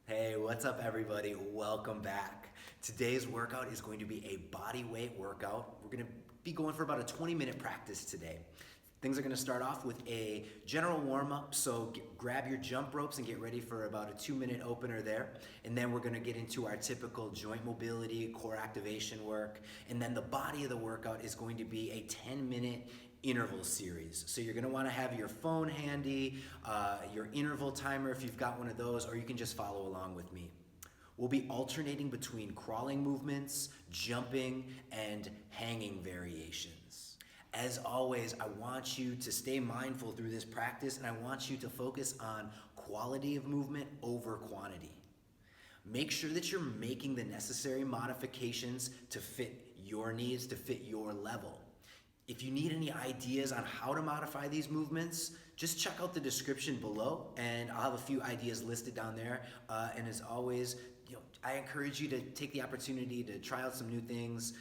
Hey, what's up, everybody? Welcome back. Today's workout is going to be a body weight workout. We're going to be going for about a 20-minute practice today. Things are going to start off with a general warm-up, so grab your jump ropes and get ready for about a 2-minute opener there. And then we're going to get into our typical joint mobility, core activation work. And then the body of the workout is going to be a 10-minute interval series. So you're going to want to have your phone handy, your interval timer if you've got one of those, or you can just follow along with me. We'll be alternating between crawling movements, jumping, and hanging variations. As always, I want you to stay mindful through this practice, and I want you to focus on quality of movement over quantity. Make sure that you're making the necessary modifications to fit your needs, to fit your level. If you need any ideas on how to modify these movements, just check out the description below, and I'll have a few ideas listed down there. And as always, I encourage you to take the opportunity to try out some new things,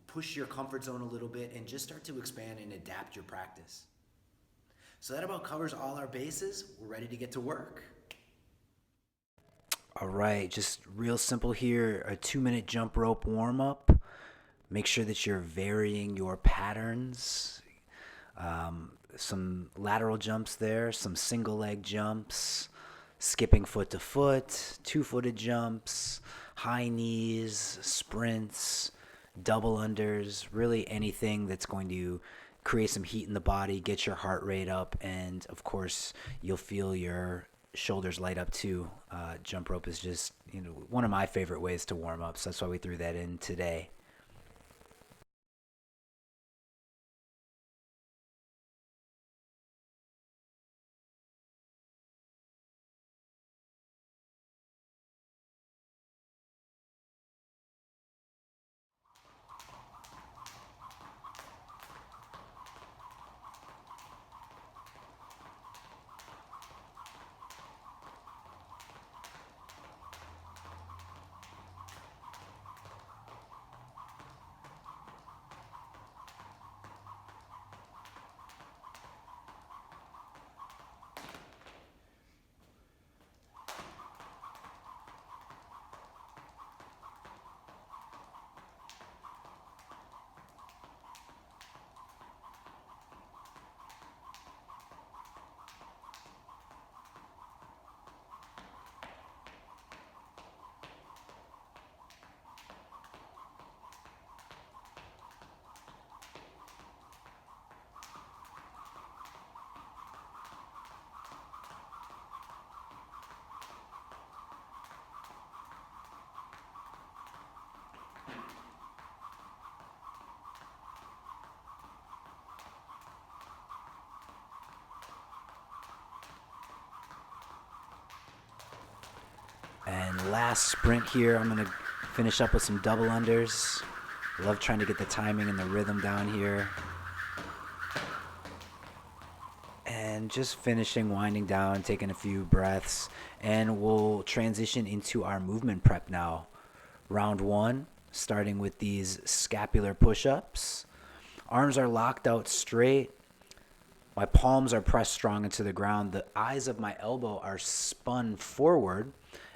push your comfort zone a little bit, and just start to expand and adapt your practice. So that about covers all our bases. We're ready to get to work. All right, just real simple here, a 2-minute jump rope warm-up. Make sure that you're varying your patterns. Some lateral jumps there, some single leg jumps, skipping foot to foot, 2-footed jumps, high knees, sprints, double unders, really anything that's going to create some heat in the body, get your heart rate up, and of course you'll feel your shoulders light up too. Jump rope is just one of my favorite ways to warm up, so that's why we threw that in today. And last sprint here, I'm going to finish up with some double unders. Love trying to get the timing and the rhythm down here. And just finishing, winding down, taking a few breaths. And we'll transition into our movement prep now. Round 1, starting with these scapular push ups. Arms are locked out straight. My palms are pressed strong into the ground. The eyes of my elbow are spun forward.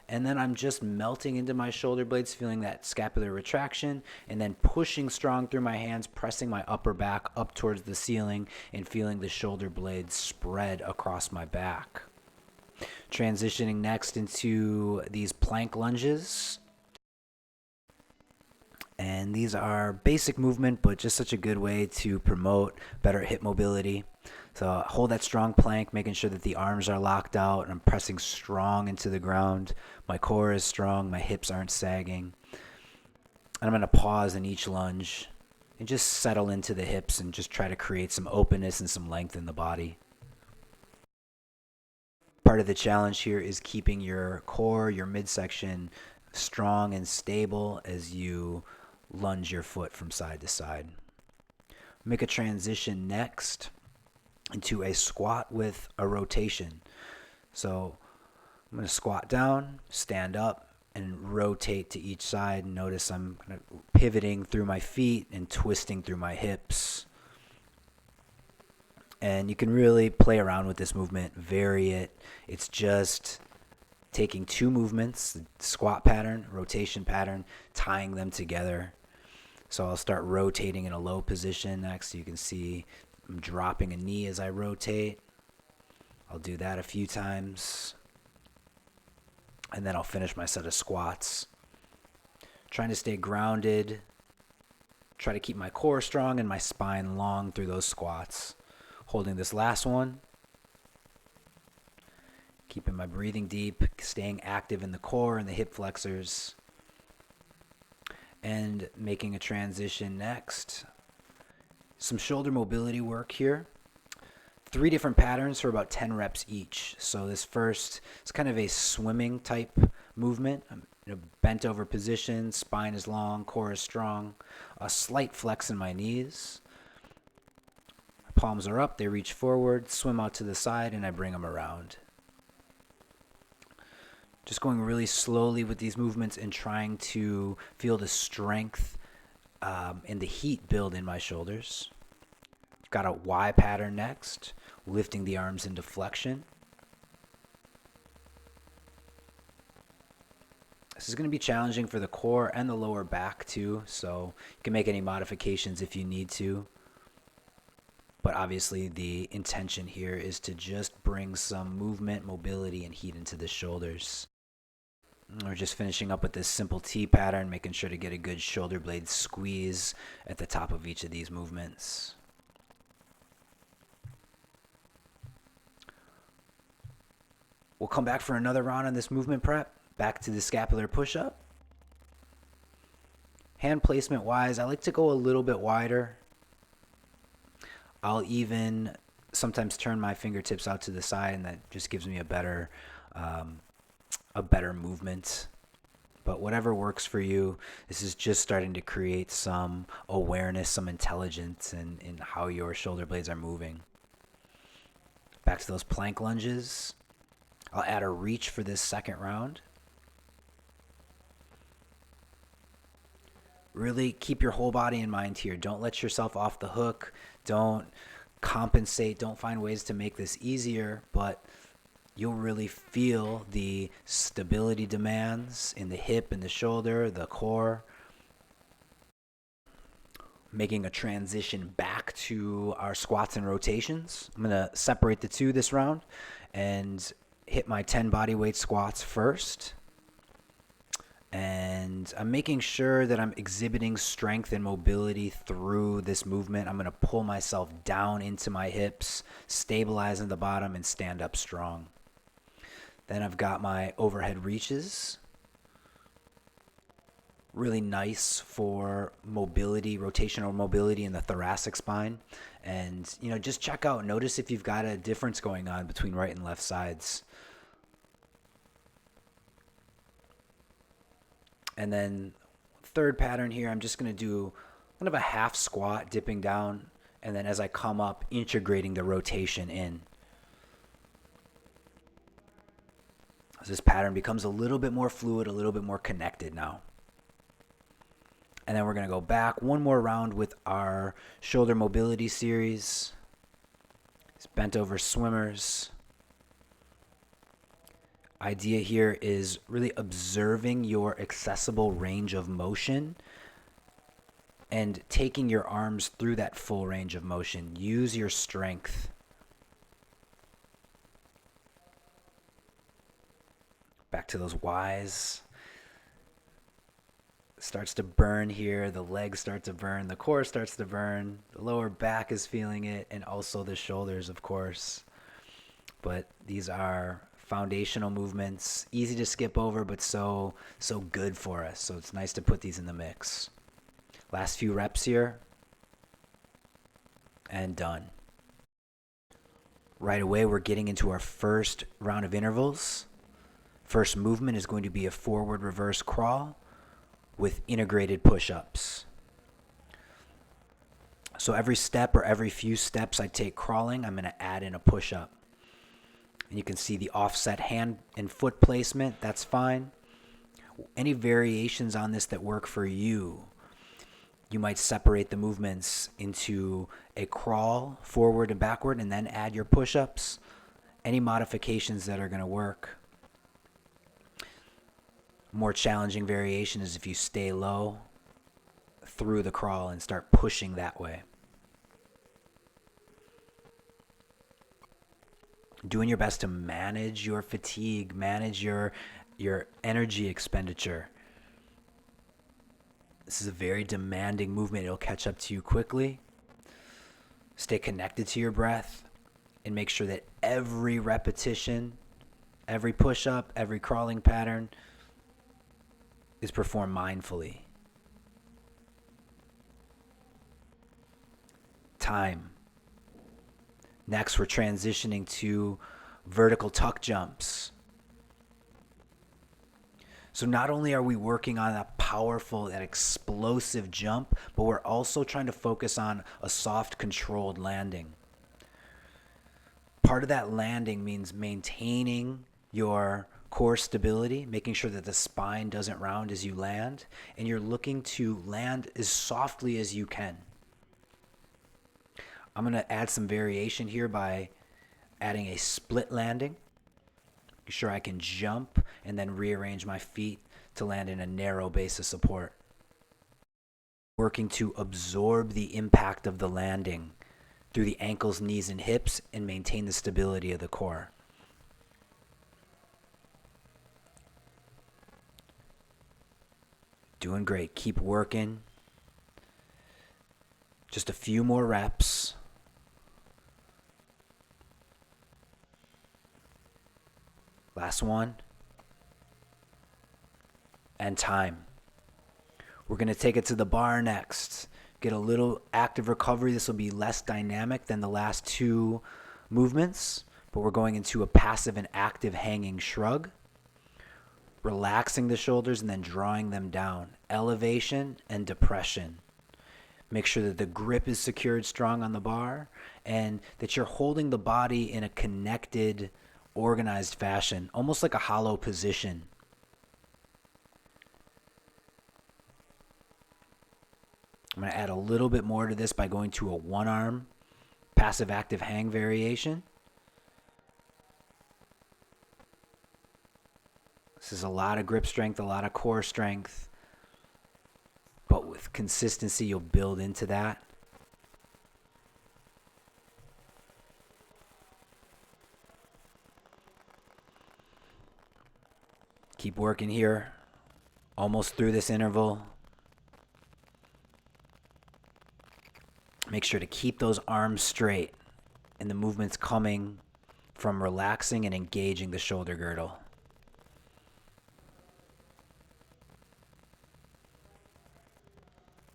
And then I'm just melting into my shoulder blades, feeling that scapular retraction, and then pushing strong through my hands, pressing my upper back up towards the ceiling, and feeling the shoulder blades spread across my back. Transitioning next into these plank lunges. And these are basic movement, but just such a good way to promote better hip mobility. So hold that strong plank, making sure that the arms are locked out, and I'm pressing strong into the ground. My core is strong, my hips aren't sagging. And I'm going to pause in each lunge and just settle into the hips and just try to create some openness and some length in the body. Part of the challenge here is keeping your core, your midsection strong and stable as you lunge your foot from side to side. Make a transition next into a squat with a rotation. So I'm going to squat down, stand up, and rotate to each side. Notice I'm kind of pivoting through my feet and twisting through my hips. And you can really play around with this movement, vary it. It's just taking two movements, squat pattern, rotation pattern, tying them together. So I'll start rotating in a low position next. You can see I'm dropping a knee as I rotate. I'll do that a few times. And then I'll finish my set of squats. Trying to stay grounded. Try to keep my core strong and my spine long through those squats. Holding this last one. Keeping my breathing deep, staying active in the core and the hip flexors. And making a transition next. Some shoulder mobility work here. 3 different patterns for about 10 reps each. So this first is kind of a swimming type movement. I'm in a bent over position, spine is long, core is strong. A slight flex in my knees. My palms are up, they reach forward, swim out to the side, and I bring them around. Just going really slowly with these movements and trying to feel the strength and the heat build in my shoulders. Got a Y pattern next, lifting the arms into flexion. This is going to be challenging for the core and the lower back too, so you can make any modifications if you need to. But obviously the intention here is to just bring some movement, mobility, and heat into the shoulders. We're just finishing up with this simple T pattern, making sure to get a good shoulder blade squeeze at the top of each of these movements. We'll come back for another round on this movement prep. Back to the scapular push-up. Hand placement wise, I like to go a little bit wider. I'll even sometimes turn my fingertips out to the side, and that just gives me a better movement. But whatever works for you, this is just starting to create some awareness, some intelligence in how your shoulder blades are moving. Back to those plank lunges. I'll add a reach for this second round. Really keep your whole body in mind here. Don't let yourself off the hook. Don't compensate. Don't find ways to make this easier, but you'll really feel the stability demands in the hip and the shoulder, the core. Making a transition back to our squats and rotations. I'm going to separate the two this round and hit my 10 bodyweight squats first. And I'm making sure that I'm exhibiting strength and mobility through this movement. I'm going to pull myself down into my hips, stabilize in the bottom, and stand up strong. Then I've got my overhead reaches. Really nice for mobility, rotational mobility in the thoracic spine. And, just check out, notice if you've got a difference going on between right and left sides. And then third pattern here, I'm just going to do kind of a half squat, dipping down, and then as I come up, integrating the rotation in. As this pattern becomes a little bit more fluid, a little bit more connected now. And then we're going to go back one more round with our shoulder mobility series. It's bent over swimmers. Idea here is really observing your accessible range of motion and taking your arms through that full range of motion. Use your strength. Back to those Ys. Starts to burn here. The legs start to burn. The core starts to burn. The lower back is feeling it, and also the shoulders, of course. But these are foundational movements, easy to skip over, but so good for us. So it's nice to put these in the mix. Last few reps here, and done. Right away, we're getting into our first round of intervals. First movement is going to be a forward reverse crawl with integrated push-ups. So every step or every few steps I take crawling, I'm going to add in a push-up. And you can see the offset hand and foot placement, that's fine. Any variations on this that work for you, you might separate the movements into a crawl, forward and backward, and then add your push-ups. Any modifications that are going to work. More challenging variation is if you stay low through the crawl and start pushing that way. Doing your best to manage your fatigue, manage your energy expenditure. This is a very demanding movement. It'll catch up to you quickly. Stay connected to your breath and make sure that every repetition, every push-up, every crawling pattern is performed mindfully. Time. Next, we're transitioning to vertical tuck jumps. So not only are we working on that powerful, that explosive jump, but we're also trying to focus on a soft, controlled landing. Part of that landing means maintaining your core stability, making sure that the spine doesn't round as you land, and you're looking to land as softly as you can. I'm going to add some variation here by adding a split landing. Make sure I can jump and then rearrange my feet to land in a narrow base of support. Working to absorb the impact of the landing through the ankles, knees, and hips and maintain the stability of the core. Doing great. Keep working. Just a few more reps. Last one. And time. We're going to take it to the bar next. Get a little active recovery. This will be less dynamic than the last two movements, but we're going into a passive and active hanging shrug. Relaxing the shoulders and then drawing them down. Elevation and depression. Make sure that the grip is secured strong on the bar and that you're holding the body in a connected, organized fashion, almost like a hollow position. I'm going to add a little bit more to this by going to a one-arm passive active hang variation. This is a lot of grip strength, a lot of core strength, but with consistency, you'll build into that. Keep working here. Almost through this interval. Make sure to keep those arms straight and the movements coming from relaxing and engaging the shoulder girdle.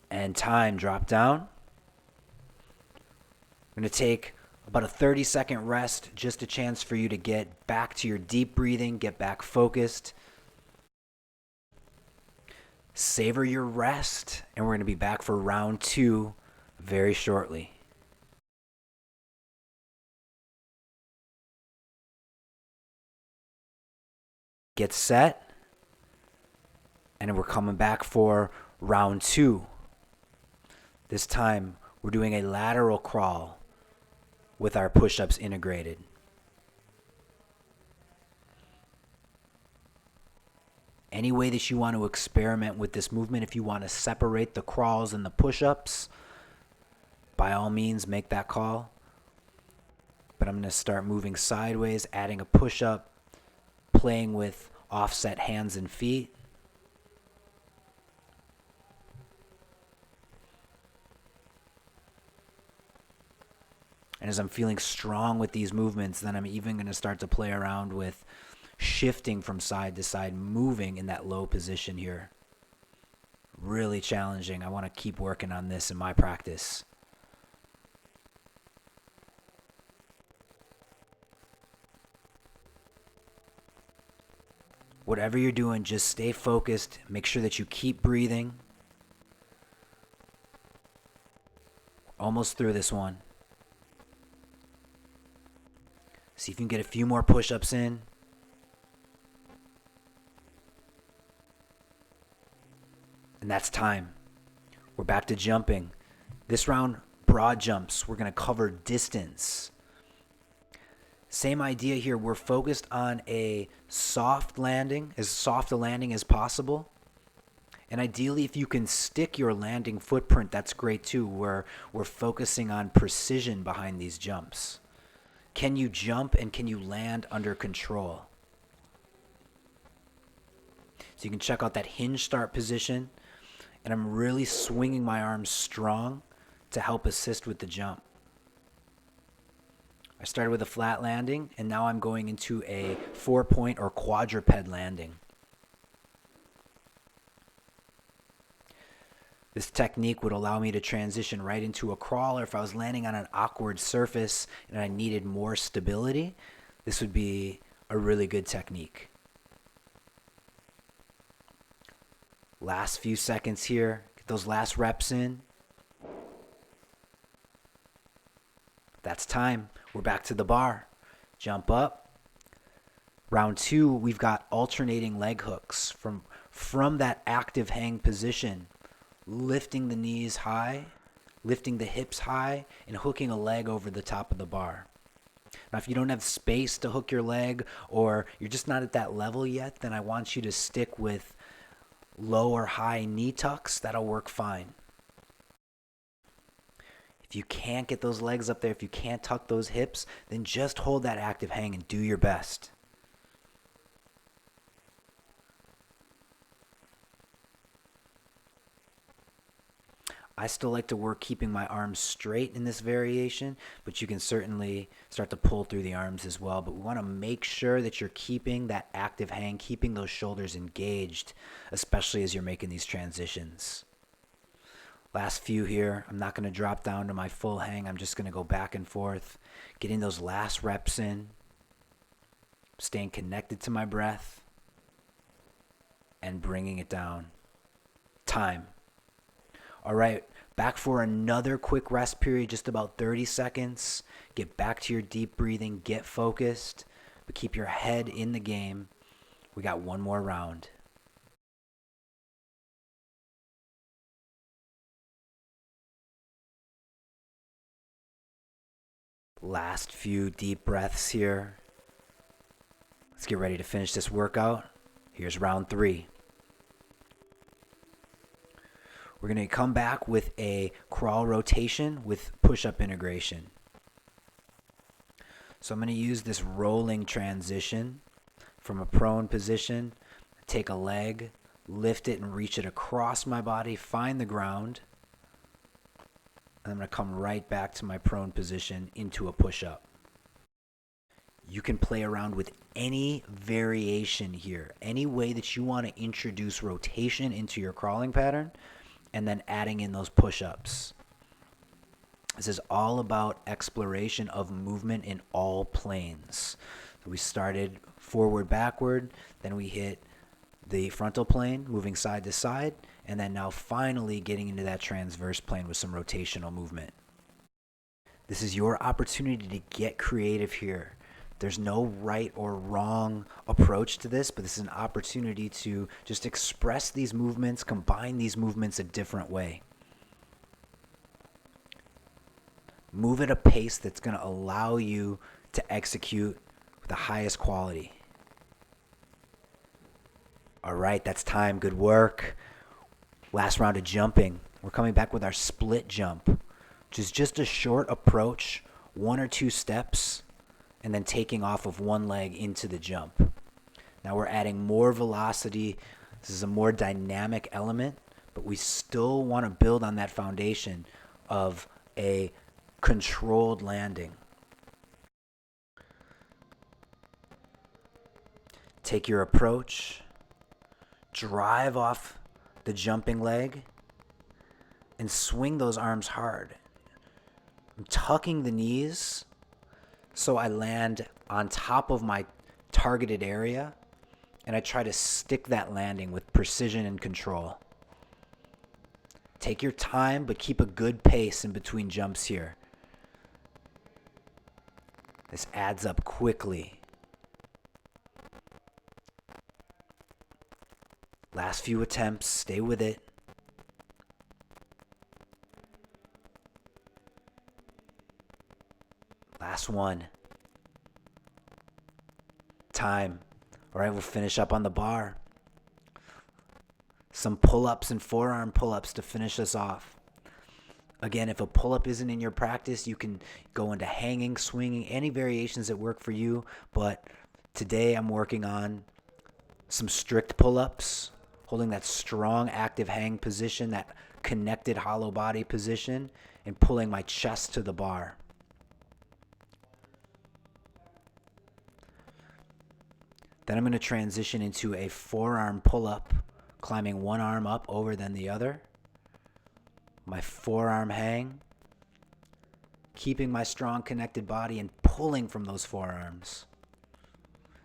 And time, drop down. I'm going to take about a 30-second rest, just a chance for you to get back to your deep breathing, get back focused. Savor your rest, and we're going to be back for round 2 very shortly. Get set, and we're coming back for round 2. This time, we're doing a lateral crawl with our push-ups integrated. Any way that you want to experiment with this movement, if you want to separate the crawls and the push-ups, by all means, make that call. But I'm going to start moving sideways, adding a push-up, playing with offset hands and feet. And as I'm feeling strong with these movements, then I'm even going to start to play around with shifting from side to side, moving in that low position here. Really challenging. I want to keep working on this in my practice. Whatever you're doing, just stay focused. Make sure that you keep breathing. Almost through this one. See if you can get a few more push-ups in. And that's time. We're back to jumping. This round, broad jumps. We're going to cover distance. Same idea here. We're focused on a soft landing, as soft a landing as possible. And ideally, if you can stick your landing footprint, that's great too, where we're focusing on precision behind these jumps. Can you jump and can you land under control? So you can check out that hinge start position. And I'm really swinging my arms strong to help assist with the jump. I started with a flat landing, and now I'm going into a 4-point or quadruped landing. This technique would allow me to transition right into a crawl, or if I was landing on an awkward surface and I needed more stability, this would be a really good technique. Last few seconds here, get those last reps in. That's time. We're back to the bar. Jump up. Round 2, we've got alternating leg hooks from that active hang position. Lifting the knees high, lifting the hips high, and hooking a leg over the top of the bar. Now, if you don't have space to hook your leg or you're just not at that level yet, then I want you to stick with low or high knee tucks. That'll work fine. If you can't get those legs up there, if you can't tuck those hips, then just hold that active hang and do your best. I still like to work keeping my arms straight in this variation, but you can certainly start to pull through the arms as well. But we want to make sure that you're keeping that active hang, keeping those shoulders engaged, especially as you're making these transitions. Last few here. I'm not going to drop down to my full hang. I'm just going to go back and forth, getting those last reps in, staying connected to my breath, and bringing it down. Time. All right, back for another quick rest period, just about 30 seconds. Get back to your deep breathing, get focused, but keep your head in the game. We got one more round. Last few deep breaths here. Let's get ready to finish this workout. Here's round 3. We're going to come back with a crawl rotation with push-up integration. So I'm going to use this rolling transition from a prone position, take a leg, lift it and reach it across my body, find the ground, and I'm going to come right back to my prone position into a push-up. You can play around with any variation here, any way that you want to introduce rotation into your crawling pattern, and then adding in those push-ups. This is all about exploration of movement in all planes. So we started forward, backward, then we hit the frontal plane, moving side to side, and then now finally getting into that transverse plane with some rotational movement. This is your opportunity to get creative here. There's no right or wrong approach to this, but this is an opportunity to just express these movements, combine these movements a different way. Move at a pace that's going to allow you to execute with the highest quality. All right, that's time. Good work. Last round of jumping. We're coming back with our split jump, which is just a short approach, 1 or 2 steps, and then taking off of one leg into the jump. Now we're adding more velocity. This is a more dynamic element, but we still want to build on that foundation of a controlled landing. Take your approach, drive off the jumping leg, and swing those arms hard. I'm tucking the knees so I land on top of my targeted area, and I try to stick that landing with precision and control. Take your time, but keep a good pace in between jumps here. This adds up quickly. Last few attempts, stay with it. Last one. time. All right, we'll finish up on the bar. Some pull-ups and forearm pull-ups to finish us off. Again, if a pull-up isn't in your practice, you can go into hanging, swinging, any variations that work for you. But today I'm working on some strict pull-ups, holding that strong active hang position, that connected hollow body position, and pulling my chest to the bar. Then I'm going to transition into a forearm pull-up, climbing one arm up over than the other. My forearm hang, keeping my strong connected body and pulling from those forearms.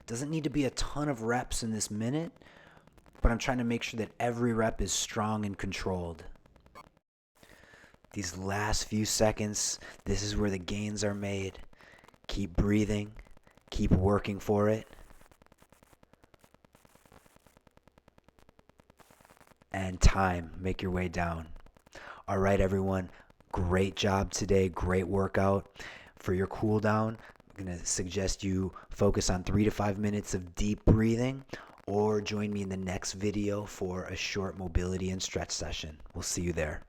Doesn't need to be a ton of reps in this minute, but I'm trying to make sure that every rep is strong and controlled. These last few seconds, this is where the gains are made. Keep breathing, keep working for it. And time, make your way down. All right, everyone, great job today, great workout. For your cool down, I'm going to suggest you focus on 3 to 5 minutes of deep breathing, or join me in the next video for a short mobility and stretch session. We'll see you there.